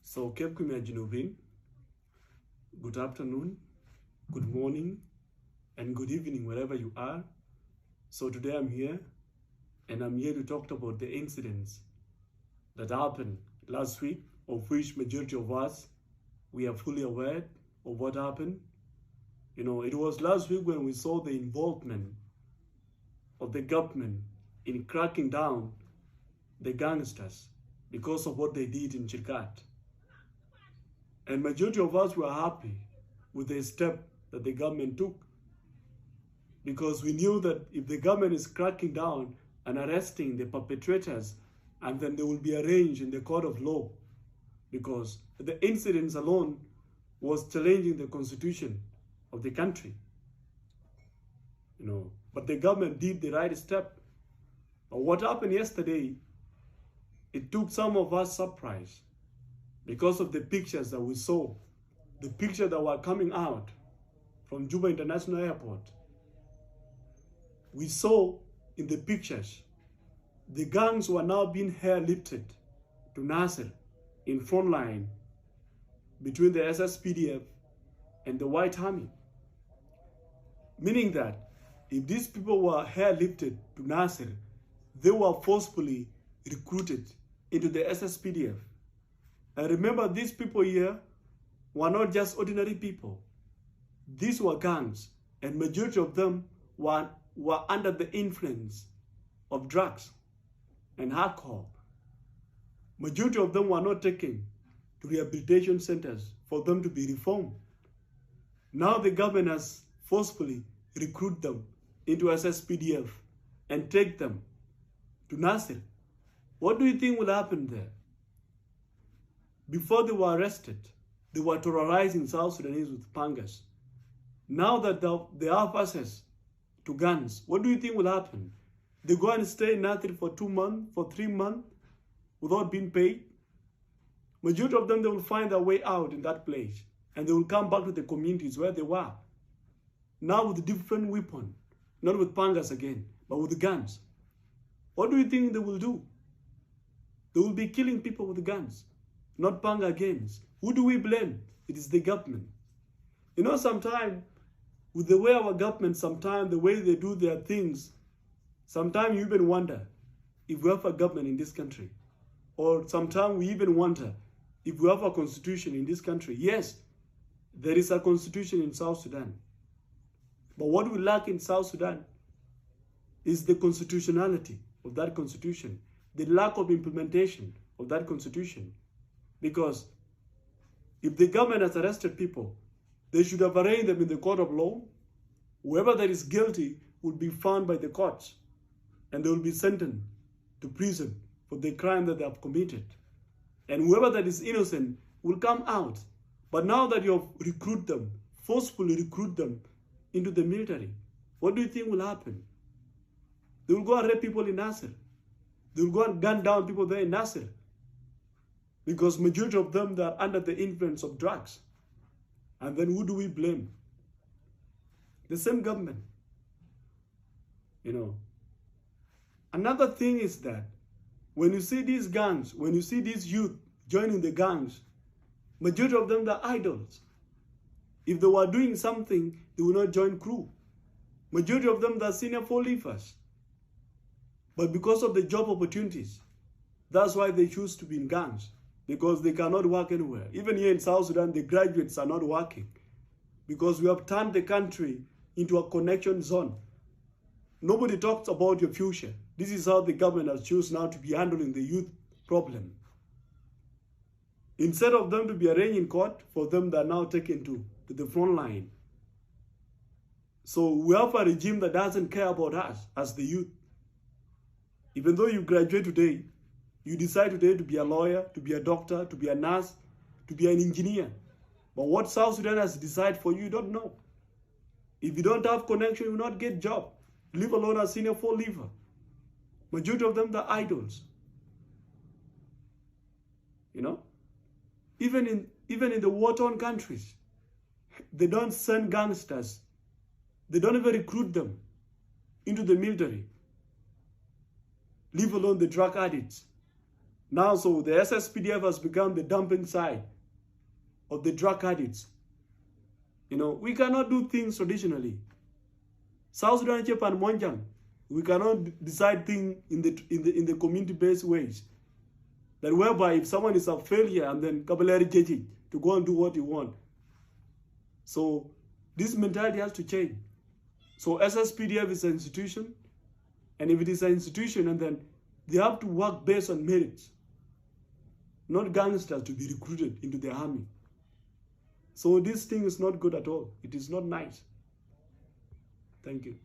So, Cape Jinubin, good afternoon, good morning, and good evening, wherever you are. So today I'm here, and I'm here to talk about the incidents that happened last week, of which majority of us, we are fully aware of what happened. You know, it was last week when we saw the involvement of the government in cracking down the gangsters because of what they did in Chirkat. And majority of us were happy with the step that the government took, because we knew that if the government is cracking down and arresting the perpetrators, and then they will be arraigned in the court of law, because the incidents alone was challenging the constitution of the country. You know, but the government did the right step. But what happened yesterday, it took some of us surprise because of the pictures that we saw, the pictures that were coming out from Juba International Airport. We saw in the pictures, the gangs were now being airlifted to Nasir in front line between the SSPDF and the White Army. Meaning that if these people were airlifted to Nasir, they were forcefully recruited into the SSPDF. And remember, these people here were not just ordinary people. These were gangs, and majority of them were under the influence of drugs and alcohol. Majority of them were not taken to rehabilitation centers for them to be reformed. Now the government has forcefully recruited them into SSPDF and take them to Nasir. What do you think will happen there? Before they were arrested, they were terrorizing South Sudanese with pangas. Now that they have access to guns, what do you think will happen? They go and stay in Nasir for 2 months, for 3 months, without being paid. Majority of them, they will find their way out in that place, and they will come back to the communities where they were. Now with different weapons, not with pangas again, but with guns. What do you think they will do? They will be killing people with guns, not panga games. Who do we blame? It is the government. You know, sometimes with the way our government, sometimes the way they do their things, sometimes you even wonder if we have a government in this country. Or sometimes we even wonder if we have a constitution in this country. Yes, there is a constitution in South Sudan. But what we lack in South Sudan is the constitutionality of that constitution, the lack of implementation of that constitution. Because if the government has arrested people, they should have arraigned them in the court of law. Whoever that is guilty will be found by the courts, and they will be sentenced to prison for the crime that they have committed. And whoever that is innocent will come out. But now that you have recruited them, forcefully recruit them into the military, what do you think will happen? They will go and rape people in Nasir. They will go and gun down people there in Nasir. Because majority of them, they are under the influence of drugs. And then who do we blame? The same government. You know. Another thing is that when you see these gangs, when you see these youth joining the gangs, majority of them, they're idols. If they were doing something, they will not join crew. Majority of them, they're senior four-leavers. But because of the job opportunities, that's why they choose to be in gangs. Because they cannot work anywhere. Even here in South Sudan, the graduates are not working. Because we have turned the country into a connection zone. Nobody talks about your future. This is how the government has chosen now to be handling the youth problem. Instead of them to be arraigned in court, for them they are now taken to the front line. So we have a regime that doesn't care about us as the youth. Even though you graduate today, you decide today to be a lawyer, to be a doctor, to be a nurse, to be an engineer. But what South Sudan has decided for you, you don't know. If you don't have connection, you will not get job. Leave alone a senior four-leaver. Majority of them, they're idols. You know? Even in the war-torn countries, they don't send gangsters. They don't even recruit them into the military. Leave alone the drug addicts. Now, so the SSPDF has become the dumping side of the drug addicts. You know, we cannot do things traditionally. South Sudan, Japan, Monjang, we cannot decide things in the community-based ways. That whereby if someone is a failure and then Kabaleri Jeji to go and do what you want. So this mentality has to change. So SSPDF is an institution, and if it is an institution, and then they have to work based on merits, not gangsters to be recruited into the army. So this thing is not good at all. It is not nice. Thank you.